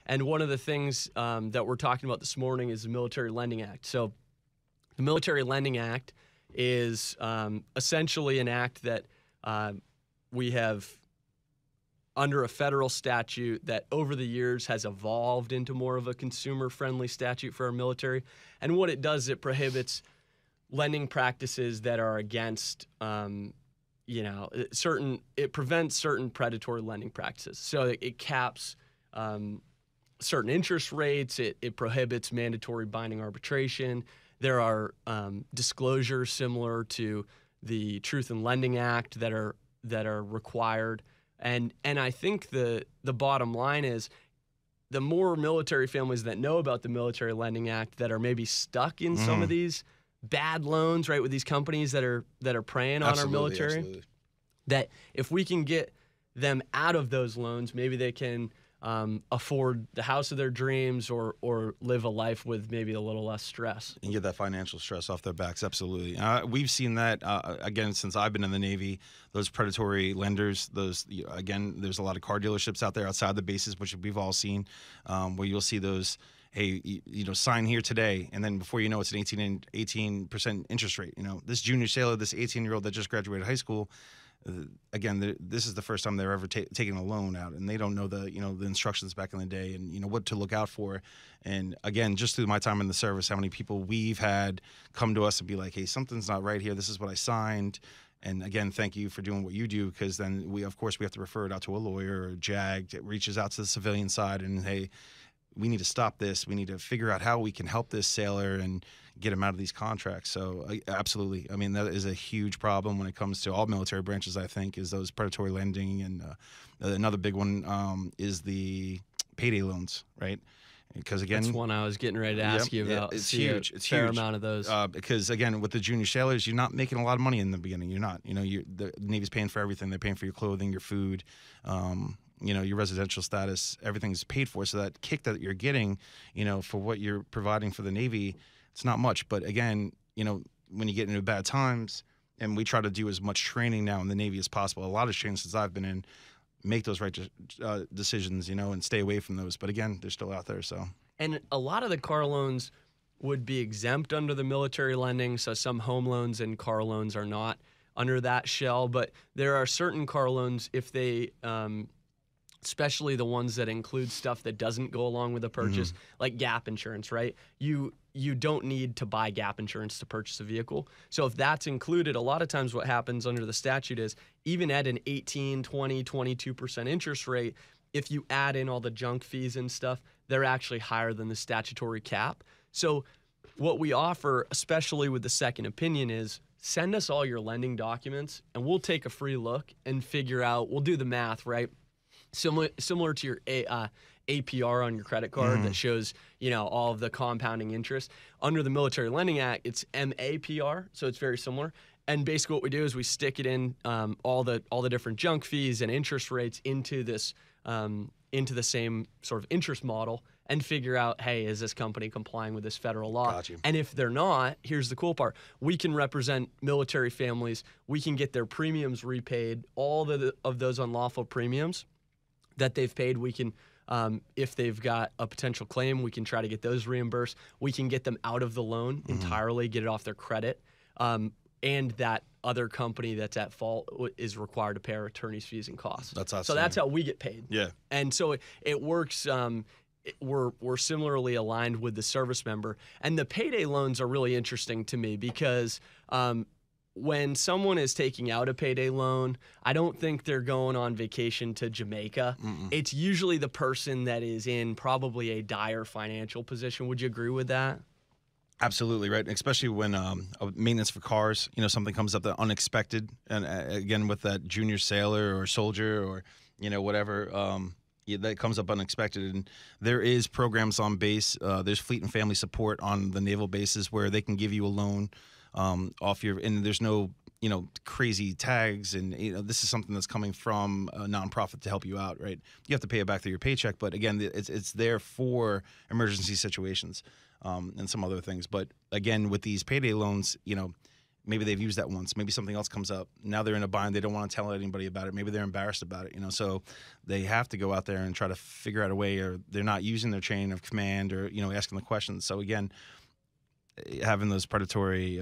And one of the things that we're talking about this morning is the Military Lending Act. So the Military Lending Act is essentially an act that we have under a federal statute that over the years has evolved into more of a consumer-friendly statute for our military. And what it does, it prohibits lending practices that are against, it prevents certain predatory lending practices. So it caps certain interest rates. It prohibits mandatory binding arbitration. There are disclosures similar to the Truth in Lending Act that are required. And I think the bottom line is the more military families that know about the Military Lending Act that are maybe stuck in some of these bad loans, right, with these companies that are preying on our military, that if we can get them out of those loans, maybe they can afford the house of their dreams or live a life with maybe a little less stress. And get that financial stress off their backs, absolutely. We've seen that, again, since I've been in the Navy, those predatory lenders, again, there's a lot of car dealerships out there outside the bases, which we've all seen, where you'll see those, hey, sign here today, and then before you know it's an 18% interest rate. This junior sailor, this 18-year-old that just graduated high school, again, this is the first time they're ever taking a loan out, and they don't know the instructions back in the day and what to look out for. And again, just through my time in the service, how many people we've had come to us and be like, hey, something's not right here. This is what I signed. And again, thank you for doing what you do, because then we have to refer it out to a lawyer or JAG that reaches out to the civilian side and, hey, we need to stop this. We need to figure out how we can help this sailor and get him out of these contracts. So absolutely. I mean, that is a huge problem when it comes to all military branches, I think, is those predatory lending. And another big one is the payday loans, right? Because again, that's one I was getting ready to ask you about. It's huge. It's fair huge. amount of those. Because again, with the junior sailors, you're not making a lot of money in the beginning. You're not. The Navy's paying for everything. They're paying for your clothing, your food, your residential status. Everything's paid for. So that kick that you're getting, for what you're providing for the Navy, it's not much. But again, when you get into bad times, and we try to do as much training now in the Navy as possible. A lot of training since I've been in. Make those right decisions, and stay away from those. But again, they're still out there. So, and a lot of the car loans would be exempt under the military lending. So some home loans and car loans are not under that shell. But there are certain car loans, if they, especially the ones that include stuff that doesn't go along with a purchase, like gap insurance, right? You don't need to buy gap insurance to purchase a vehicle. So if that's included, a lot of times what happens under the statute is even at an 18, 20, 22% interest rate, if you add in all the junk fees and stuff, they're actually higher than the statutory cap. So what we offer, especially with the second opinion, is send us all your lending documents and we'll take a free look and figure out, we'll do the math, right? Similar to your APR on your credit card that shows, all of the compounding interest. Under the Military Lending Act, it's MAPR, so it's very similar. And basically what we do is we stick it in all the different junk fees and interest rates into this into the same sort of interest model and figure out, hey, is this company complying with this federal law? Got you. And if they're not, here's the cool part. We can represent military families. We can get their premiums repaid, all of those unlawful premiums that they've paid. We can, if they've got a potential claim, we can try to get those reimbursed. We can get them out of the loan entirely, get it off their credit. And that other company that's at fault is required to pay our attorney's fees and costs. That's awesome. So that's how we get paid. Yeah. And so it works. We're similarly aligned with the service member. And the payday loans are really interesting to me because when someone is taking out a payday loan, I don't think they're going on vacation to Jamaica. It's usually the person that is in probably a dire financial position. Would you agree with that? Absolutely, right. Especially when maintenance for cars, something comes up that unexpected. And again, with that junior sailor or soldier or, whatever, that comes up unexpected. And there is programs on base. There's fleet and family support on the naval bases where they can give you a loan off your, and there's no, crazy tags. And, this is something that's coming from a nonprofit to help you out, right? You have to pay it back through your paycheck. But again, it's there for emergency situations and some other things. But again, with these payday loans, maybe they've used that once. Maybe something else comes up. Now they're in a bind. They don't want to tell anybody about it. Maybe they're embarrassed about it. So they have to go out there and try to figure out a way, or they're not using their chain of command, or asking the questions. So again, having those predatory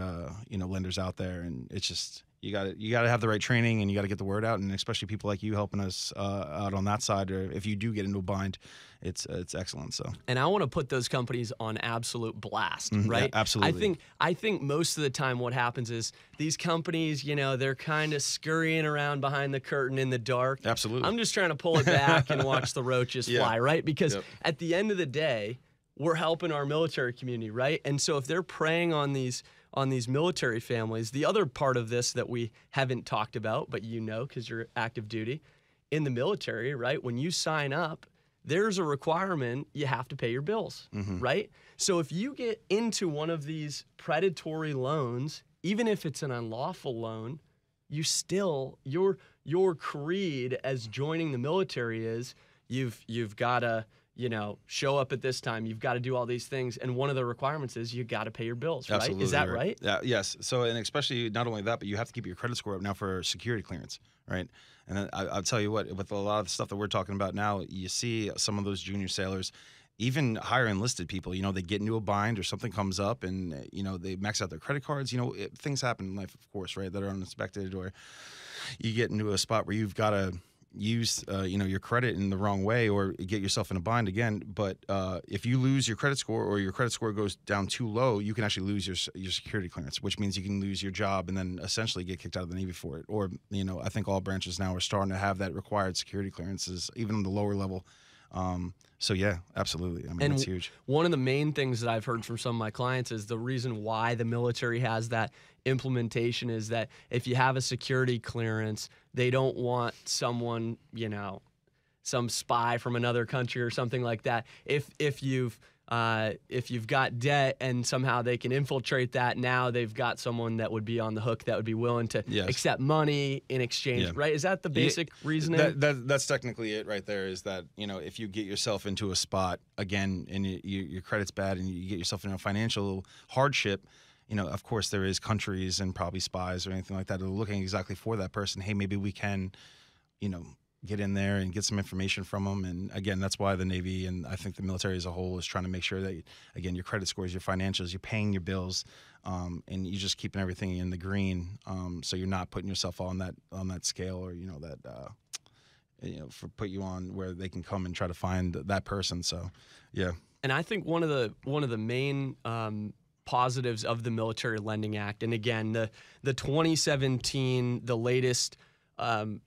lenders out there, and it's just you got to have the right training, and you got to get the word out, and especially people like you helping us out on that side. Or if you do get into a bind, it's excellent. So, and I want to put those companies on absolute blast, right? Yeah, absolutely. I think most of the time what happens is these companies, they're kind of scurrying around behind the curtain in the dark. Absolutely. I'm just trying to pull it back and watch the roaches fly, right? Because at the end of the day, we're helping our military community, right? And so if they're preying on these military families, the other part of this that we haven't talked about, but because you're active duty in the military, right? When you sign up, there's a requirement you have to pay your bills, right? So if you get into one of these predatory loans, even if it's an unlawful loan, you still your creed as joining the military is you've got to show up at this time. You've got to do all these things. And one of the requirements is you got to pay your bills, right? Absolutely Is that right? Yeah, yes. So, and especially not only that, but you have to keep your credit score up now for security clearance, right? And then I'll tell you what, with a lot of the stuff that we're talking about now, you see some of those junior sailors, even higher enlisted people, they get into a bind or something comes up, and, they max out their credit cards. Things happen in life, of course, right, that are unexpected, or you get into a spot where you've got to use your credit in the wrong way, or get yourself in a bind again. But if you lose your credit score, or your credit score goes down too low, you can actually lose your security clearance, which means you can lose your job and then essentially get kicked out of the Navy for it. Or I think all branches now are starting to have that required security clearances, even on the lower level. So yeah, absolutely. I mean, it's huge. One of the main things that I've heard from some of my clients is the reason why the military has that implementation is that if you have a security clearance, they don't want someone, some spy from another country or something like that. If you've got debt and somehow they can infiltrate that, now they've got someone that would be on the hook that would be willing to accept money in exchange, right? Is that the basic reasoning? That's technically it right there, is that, if you get yourself into a spot, again, and your credit's bad and you get yourself in a financial hardship, of course there is countries and probably spies or anything like that that are looking exactly for that person. Hey, maybe we can, get in there and get some information from them. And again, that's why the Navy, and I think the military as a whole, is trying to make sure that, again, your credit scores, your financials, you're paying your bills, and you're just keeping everything in the green. So you're not putting yourself on that scale, or, put you on where they can come and try to find that person. So, yeah. And I think one of the main positives of the Military Lending Act, and again, the 2017, the latest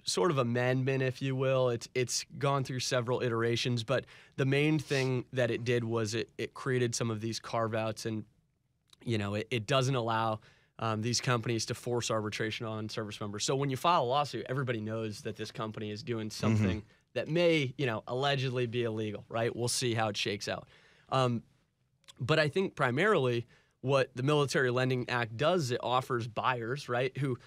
sort of amendment, if you will. It's gone through several iterations, but the main thing that it did was it created some of these carve-outs, and it doesn't allow these companies to force arbitration on service members. So when you file a lawsuit, everybody knows that this company is doing something that may allegedly be illegal, right? We'll see how it shakes out. But I think primarily what the Military Lending Act does, it offers buyers, right, who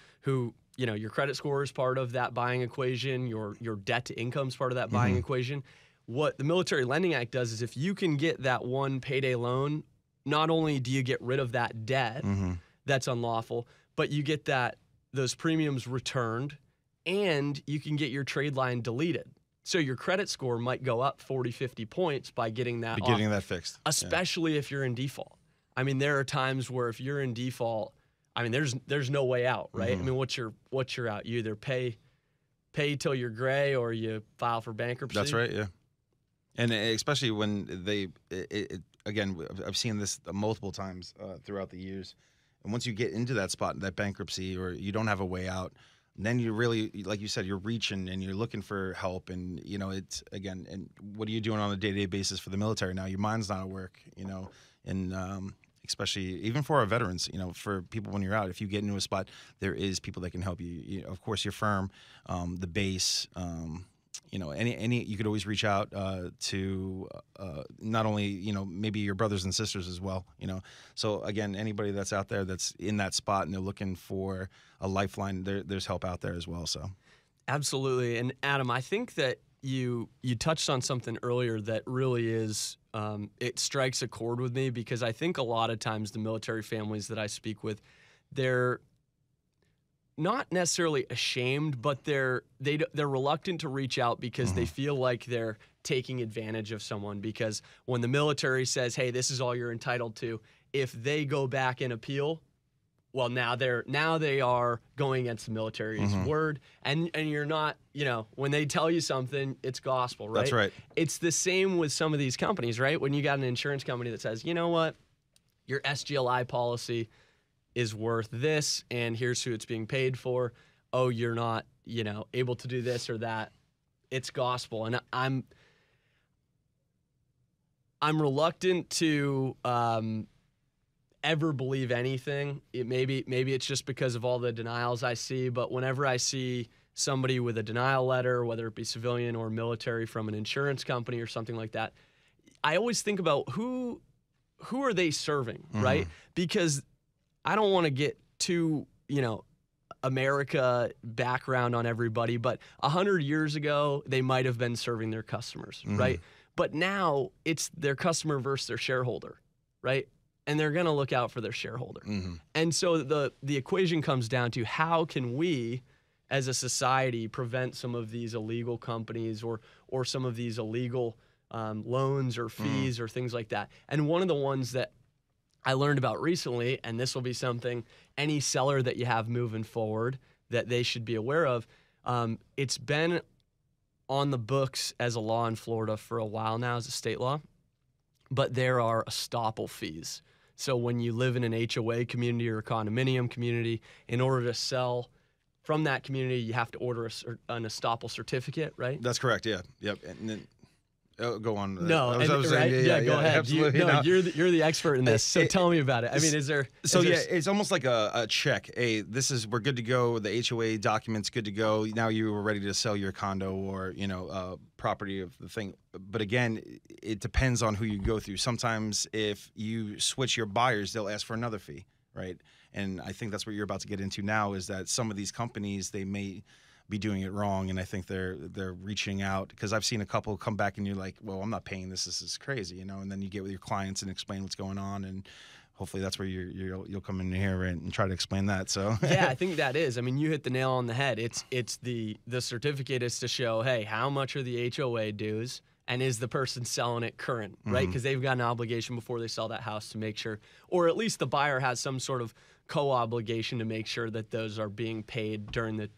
your credit score is part of that buying equation, your debt to income is part of that buying equation. What the Military Lending Act does is if you can get that one payday loan, not only do you get rid of that debt that's unlawful, but you get those premiums returned, and you can get your trade line deleted. So your credit score might go up 40, 50 points by getting that fixed. Especially if you're in default. I mean, there are times where if you're in default, I mean, there's no way out, right? I mean, what's your out? You either pay till you're gray, or you file for bankruptcy. That's right, yeah. And especially when again, I've seen this multiple times throughout the years. And once you get into that spot, that bankruptcy, or you don't have a way out, then you really, like you said, you're reaching and you're looking for help. And, it's, again, and what are you doing on a day-to-day basis for the military now? Your mind's not at work, and especially even for our veterans, for people when you're out, if you get into a spot, there is people that can help you. Of course, your firm, the base, any you could always reach out to not only maybe your brothers and sisters as well. So again, anybody that's out there that's in that spot and they're looking for a lifeline, there's help out there as well. So absolutely. And Adam, I think that you touched on something earlier that really is it strikes a chord with me, because I think a lot of times the military families that I speak with, they're not necessarily ashamed, but they're reluctant to reach out because they feel like they're taking advantage of someone. Because when the military says, "Hey, this is all you're entitled to," if they go back and appeal, well, now they are going against the military's word, and you're not, when they tell you something, it's gospel, right? That's right. It's the same with some of these companies, right? When you got an insurance company that says, you know what, your SGLI policy is worth this, and here's who it's being paid for. Oh, you're not, able to do this or that. It's gospel, and I'm reluctant to ever believe anything. Maybe it's just because of all the denials I see, but whenever I see somebody with a denial letter, whether it be civilian or military from an insurance company or something like that, I always think about who are they serving, right? Because I don't want to get too, America background on everybody, but 100 years ago, they might have been serving their customers, right? But now it's their customer versus their shareholder, right? And they're going to look out for their shareholder. And so the equation comes down to how can we, as a society, prevent some of these illegal companies or some of these illegal loans or fees or things like that. And one of the ones that I learned about recently, and this will be something any seller that you have moving forward that they should be aware of, it's been on the books as a law in Florida for a while now as a state law, but there are estoppel fees. So when you live in an HOA community or a condominium community, in order to sell from that community, you have to order an estoppel certificate, right? That's correct. Yeah. Yep. And then, go on. No, go ahead. Absolutely. You're the expert in this, so tell me about it. I mean, it's almost like a check. Hey, we're good to go. The HOA document's good to go. Now you are ready to sell your condo or property of the thing. But again, it depends on who you go through. Sometimes if you switch your buyers, they'll ask for another fee, right? And I think that's what you're about to get into now, is that some of these companies, they may be doing it wrong, and I think they're reaching out, because I've seen a couple come back and you're like, well, I'm not paying this is crazy, and then you get with your clients and explain what's going on, and hopefully that's where you'll come in here and try to explain that. So yeah, I think that is. I mean, you hit the nail on the head. It's the certificate is to show, hey, how much are the HOA dues, and is the person selling it current, right? Because they've got an obligation before they sell that house to make sure, or at least the buyer has some sort of co-obligation to make sure that those are being paid during the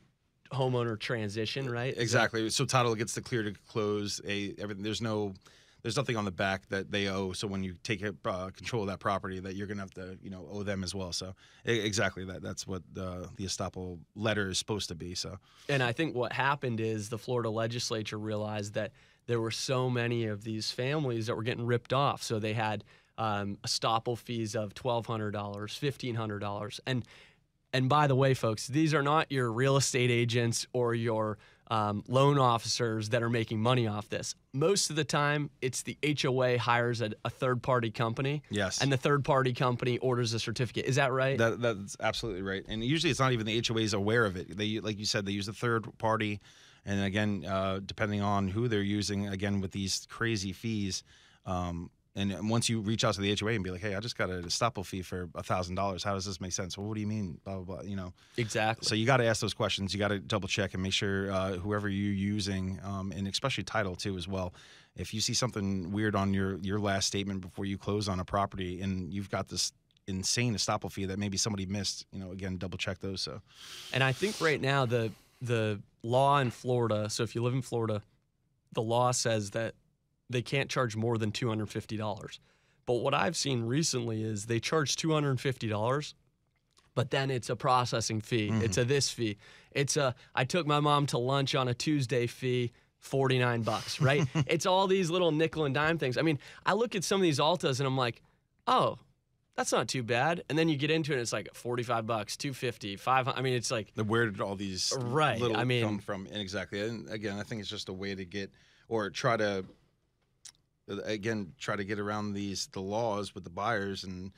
homeowner transition, right? Exactly. So title gets the clear to close. Everything. There's nothing on the back that they owe. So when you take control of that property, that you're gonna have to owe them as well. So exactly that's what the estoppel letter is supposed to be. So, and I think what happened is the Florida legislature realized that there were so many of these families that were getting ripped off. So they had estoppel fees of $1,200, $1,500, and by the way, folks, these are not your real estate agents or your loan officers that are making money off this. Most of the time, it's the HOA hires a third-party company. Yes. And the third-party company orders a certificate. Is that right? That's absolutely right. And usually it's not even the HOAs aware of it. They, like you said, they use a third party. And again, depending on who they're using, again, with these crazy fees, and once you reach out to the HOA and be like, hey, I just got a estoppel fee for $1,000. How does this make sense? Well, what do you mean? Blah, blah, blah, Exactly. So you got to ask those questions. You got to double check and make sure whoever you're using, and especially title too as well. If you see something weird on your last statement before you close on a property and you've got this insane estoppel fee that maybe somebody missed, again, double check those. So, and I think right now the law in Florida, so if you live in Florida, the law says that they can't charge more than $250. But what I've seen recently is they charge $250, but then it's a processing fee. It's a this fee. It's I took my mom to lunch on a Tuesday fee, $49, right? It's all these little nickel and dime things. I mean, I look at some of these Altas and I'm like, oh, that's not too bad. And then you get into it and it's like $45, $250, $500. I mean, it's like, where did all these right. little come from? And exactly. And again, I think it's just a way to get, or try to get around the laws with the buyers and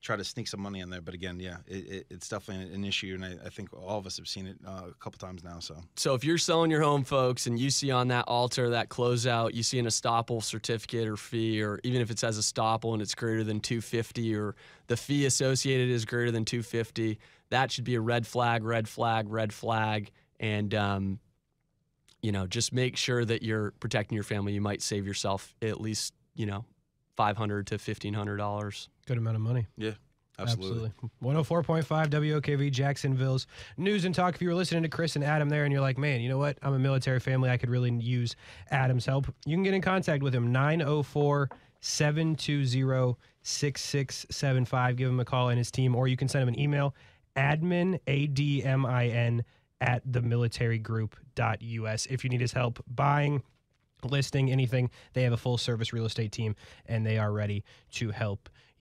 try to sneak some money in there. But again, yeah, it's definitely an issue, and I think all of us have seen it a couple times now. So if you're selling your home, folks, and you see on that altar, that closeout, you see an estoppel certificate or fee, or even if it says estoppel and it's greater than $250, or the fee associated is greater than $250, that should be a red flag, red flag, red flag. And, just make sure that you're protecting your family. You might save yourself at least, $500 to $1,500. Good amount of money. Yeah. Absolutely. 104.5 WOKV, Jacksonville's News and Talk. If you were listening to Chris and Adam there and you're like, man, you know what? I'm a military family. I could really use Adam's help. You can get in contact with him, 904-720-6675. Give him a call and his team, or you can send him an email, admin, ADMIN, @themilitarygroup.us. If you need his help buying, listing, anything, they have a full service real estate team and they are ready to help